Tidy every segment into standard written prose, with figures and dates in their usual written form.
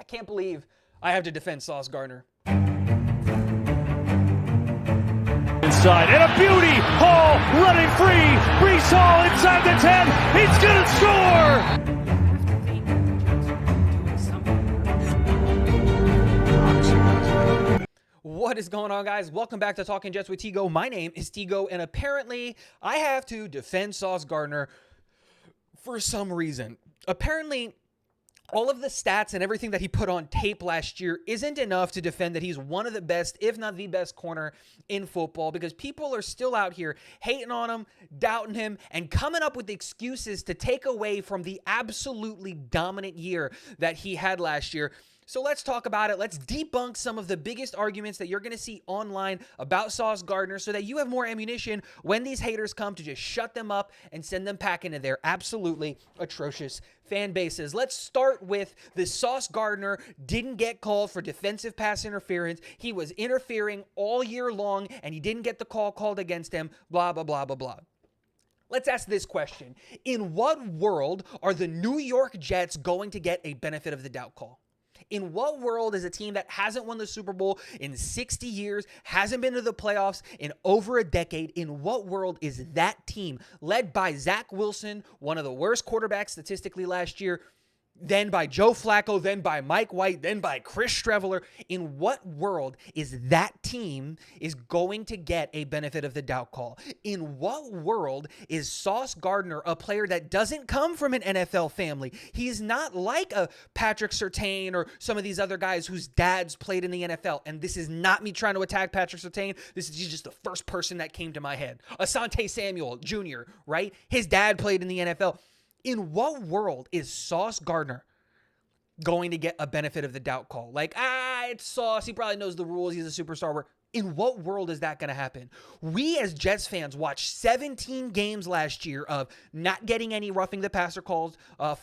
can't believe I have to defend Sauce Gardner. Inside, and a beauty! Hall running free! Brees Hall inside the 10! He's gonna score! What is going on, guys? Welcome back to Talking Jets with Tigo. My name is Tigo, and apparently I have to defend Sauce Gardner for some reason. Apparently, all of the stats and everything that he put on tape last year isn't enough to defend that he's one of the best, if not the best corner in football, because people are still out here hating on him, doubting him, and coming up with excuses to take away from the absolutely dominant year that he had last year. So let's talk about it. Let's debunk some of the biggest arguments that you're going to see online about Sauce Gardner so that you have more ammunition when these haters come to just shut them up and send them packing into their absolutely atrocious fan bases. Let's start with the Sauce Gardner didn't get called for defensive pass interference. He was interfering all year long, and he didn't get the call called against him, blah, blah, blah, blah, blah. Let's ask this question. In what world are the New York Jets going to get a benefit of the doubt call? In what world is a team that hasn't won the Super Bowl in 60 years, hasn't been to the playoffs in over a decade, in what world is that team led by Zach Wilson, one of the worst quarterbacks statistically last year, then by Joe Flacco, then by Mike White, then by Chris Streveler? In what world is that team is going to get a benefit of the doubt call? In what world is Sauce Gardner a player that doesn't come from an NFL family? He's not like a Patrick Surtain or some of these other guys whose dads played in the NFL. And this is not me trying to attack Patrick Surtain. This is just the first person that came to my head. Asante Samuel Jr., right? His dad played in the NFL. In what world is Sauce Gardner going to get a benefit of the doubt call? Like, it's Sauce. He probably knows the rules. He's a superstar. In what world is that going to happen? We as Jets fans watched 17 games last year of not getting any roughing the passer calls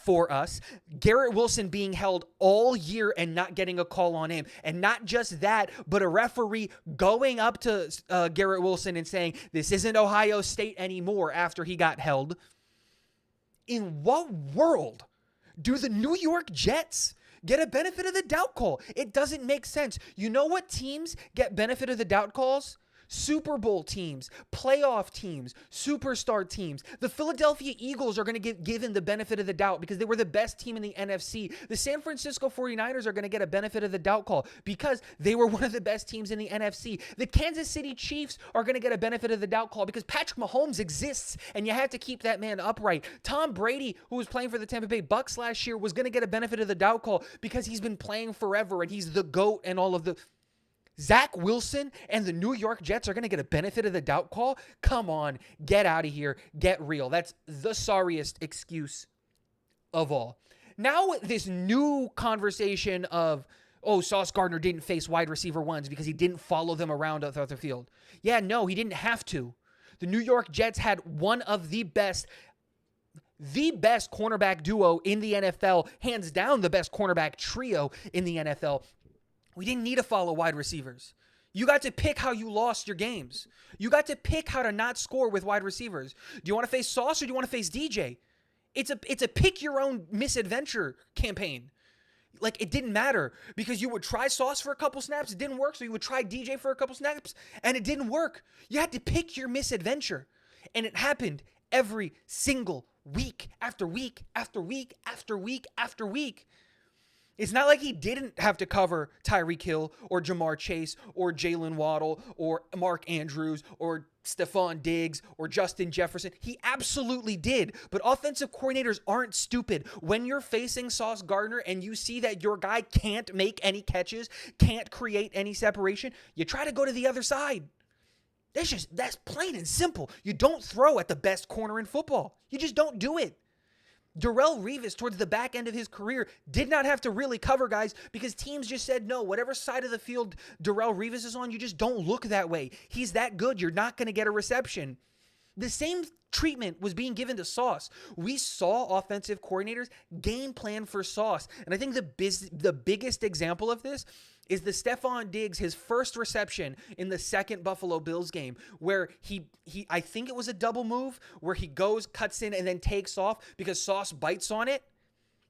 for us. Garrett Wilson being held all year and not getting a call on him. And not just that, but a referee going up to Garrett Wilson and saying, this isn't Ohio State anymore after he got held. In what world do the New York Jets get a benefit of the doubt call? It doesn't make sense. You know what teams get benefit of the doubt calls? Super Bowl teams, playoff teams, superstar teams. The Philadelphia Eagles are going to get given the benefit of the doubt because they were the best team in the NFC. The San Francisco 49ers are going to get a benefit of the doubt call because they were one of the best teams in the NFC. The Kansas City Chiefs are going to get a benefit of the doubt call because Patrick Mahomes exists and you have to keep that man upright. Tom Brady, who was playing for the Tampa Bay Bucks last year, was going to get a benefit of the doubt call because he's been playing forever and he's the GOAT and all of the... Zach Wilson and the New York Jets are going to get a benefit of the doubt call? Come on, get out of here, get real. That's the sorriest excuse of all. Now this new conversation of, Sauce Gardner didn't face wide receiver ones because he didn't follow them around throughout the field. Yeah, no, he didn't have to. The New York Jets had one of the best cornerback duo in the NFL, hands down the best cornerback trio in the NFL. We didn't need to follow wide receivers. You got to pick how you lost your games. You got to pick how to not score with wide receivers. Do you want to face Sauce or do you want to face DJ? It's a pick your own misadventure campaign. Like, it didn't matter because you would try Sauce for a couple snaps. It didn't work. So you would try DJ for a couple snaps and it didn't work. You had to pick your misadventure. And it happened every single week after week after week after week after week. It's not like he didn't have to cover Tyreek Hill or Jamar Chase or Jalen Waddle or Mark Andrews or Stephon Diggs or Justin Jefferson. He absolutely did. But offensive coordinators aren't stupid. When you're facing Sauce Gardner and you see that your guy can't make any catches, can't create any separation, you try to go to the other side. That's plain and simple. You don't throw at the best corner in football. You just don't do it. Darrelle Revis, towards the back end of his career, did not have to really cover guys because teams just said, no, whatever side of the field Darrelle Revis is on, you just don't look that way. He's that good. You're not going to get a reception. The same treatment was being given to Sauce. We saw offensive coordinators game plan for Sauce. And I think the biggest example of this is the Stephon Diggs, his first reception in the second Buffalo Bills game, where he I think it was a double move, where he goes, cuts in, and then takes off because Sauce bites on it.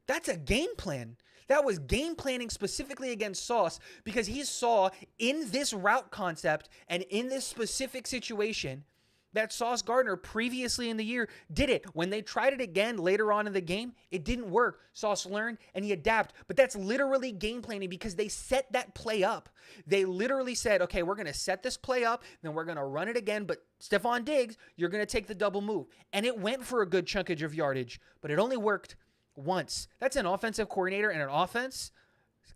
That's a game plan. That was game planning specifically against Sauce, because he saw in this route concept and in this specific situation that Sauce Gardner previously in the year did it. When they tried it again later on in the game, it didn't work. Sauce learned and he adapted. But that's literally game planning, because they set that play up. They literally said, okay, we're going to set this play up, then we're going to run it again. But Stephon Diggs, you're going to take the double move. And it went for a good chunkage of yardage, but it only worked once. That's an offensive coordinator and an offense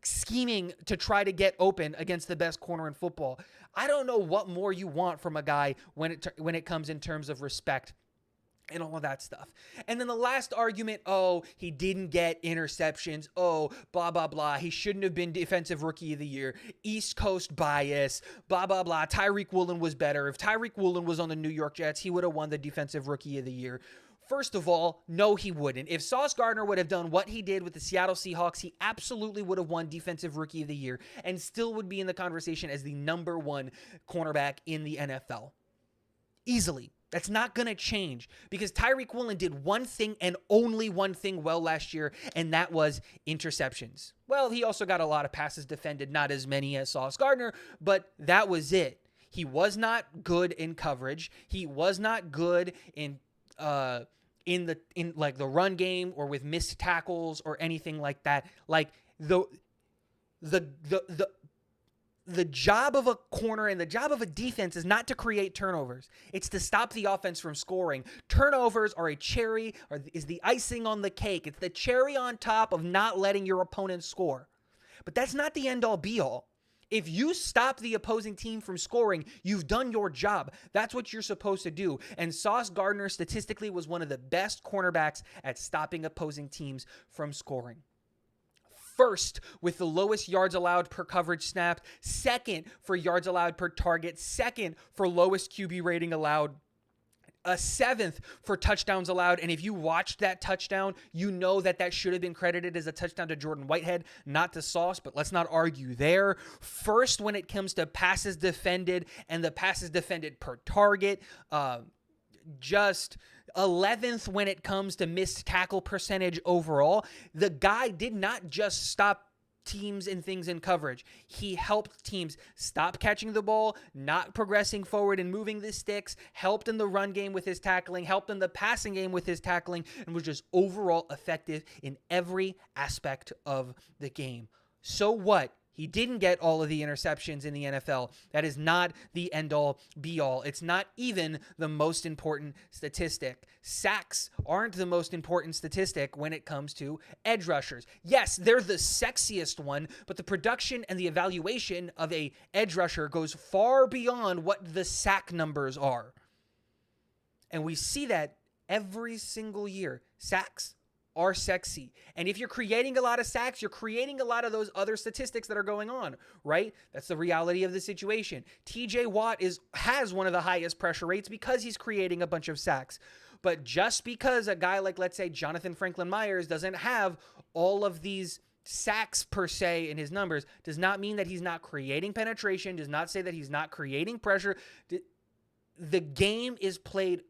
scheming to try to get open against the best corner in football. I don't know what more you want from a guy when it comes in terms of respect and all of that stuff. And then the last argument, oh, he didn't get interceptions. Oh, blah, blah, blah. He shouldn't have been Defensive Rookie of the Year. East Coast bias, blah, blah, blah. Tyreek Woolen was better. If Tyreek Woolen was on the New York Jets, he would have won the Defensive Rookie of the Year. First of all, no, he wouldn't. If Sauce Gardner would have done what he did with the Seattle Seahawks, he absolutely would have won Defensive Rookie of the Year and still would be in the conversation as the number one cornerback in the NFL. Easily. That's not going to change, because Tyreek Woolen did one thing and only one thing well last year, and that was interceptions. Well, he also got a lot of passes defended, not as many as Sauce Gardner, but that was it. He was not good in coverage. He was not good in like the run game or with missed tackles or anything like that. Like the job of a corner and the job of a defense is not to create turnovers. It's to stop the offense from scoring. Turnovers are a cherry, or is the icing on the cake. It's the cherry on top of not letting your opponent score. But that's not the end all be all. If you stop the opposing team from scoring, you've done your job. That's what you're supposed to do. And Sauce Gardner statistically was one of the best cornerbacks at stopping opposing teams from scoring. First with the lowest yards allowed per coverage snap, second for yards allowed per target, second for lowest QB rating allowed, a seventh for touchdowns allowed. And if you watched that touchdown, you know that should have been credited as a touchdown to Jordan Whitehead, not to Sauce, but let's not argue there. First when it comes to passes defended and the passes defended per target, just 11th when it comes to missed tackle percentage overall. The guy did not just stop teams and things in coverage. He helped teams stop catching the ball, not progressing forward and moving the sticks, helped in the run game with his tackling, helped in the passing game with his tackling, and was just overall effective in every aspect of the game. So what? He didn't get all of the interceptions in the NFL. That is not the end-all, be-all. It's not even the most important statistic. Sacks aren't the most important statistic when it comes to edge rushers. Yes, they're the sexiest one, but the production and the evaluation of a edge rusher goes far beyond what the sack numbers are. And we see that every single year. Sacks are sexy. And if you're creating a lot of sacks, you're creating a lot of those other statistics that are going on, right? That's the reality of the situation. TJ Watt has one of the highest pressure rates because he's creating a bunch of sacks. But just because a guy like, let's say, Jonathan Franklin Myers doesn't have all of these sacks per se in his numbers does not mean that he's not creating penetration, does not say that he's not creating pressure. The game is played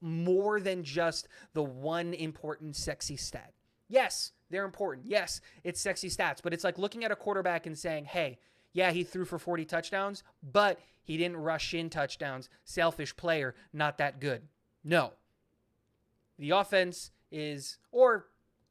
more than just the one important sexy stat. Yes, they're important. Yes, it's sexy stats, but it's like looking at a quarterback and saying, hey, yeah, he threw for 40 touchdowns, but he didn't rush in touchdowns. Selfish player, not that good. No. The offense is, or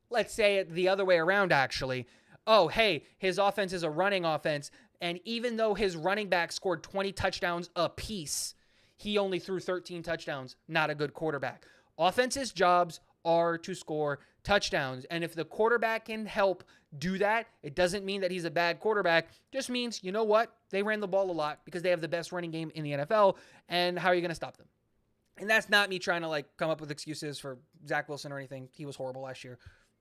let's say it the other way around actually. Oh, hey, his offense is a running offense, and even though his running back scored 20 touchdowns apiece, he only threw 13 touchdowns. Not a good quarterback. Offense's jobs are to score touchdowns. And if the quarterback can help do that, it doesn't mean that he's a bad quarterback. It just means, you know what? They ran the ball a lot because they have the best running game in the NFL. And how are you going to stop them? And that's not me trying to come up with excuses for Zach Wilson or anything. He was horrible last year.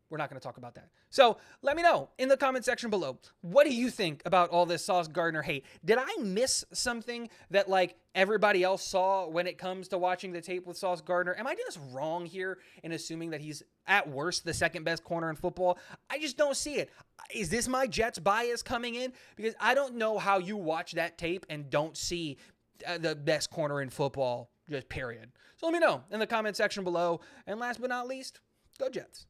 We're not going to talk about that. So let me know in the comment section below. What do you think about all this Sauce Gardner hate? Did I miss something that everybody else saw when it comes to watching the tape with Sauce Gardner? Am I just wrong here in assuming that he's at worst the second best corner in football? I just don't see it. Is this my Jets bias coming in? Because I don't know how you watch that tape and don't see the best corner in football, just period. So let me know in the comment section below. And last but not least, go Jets.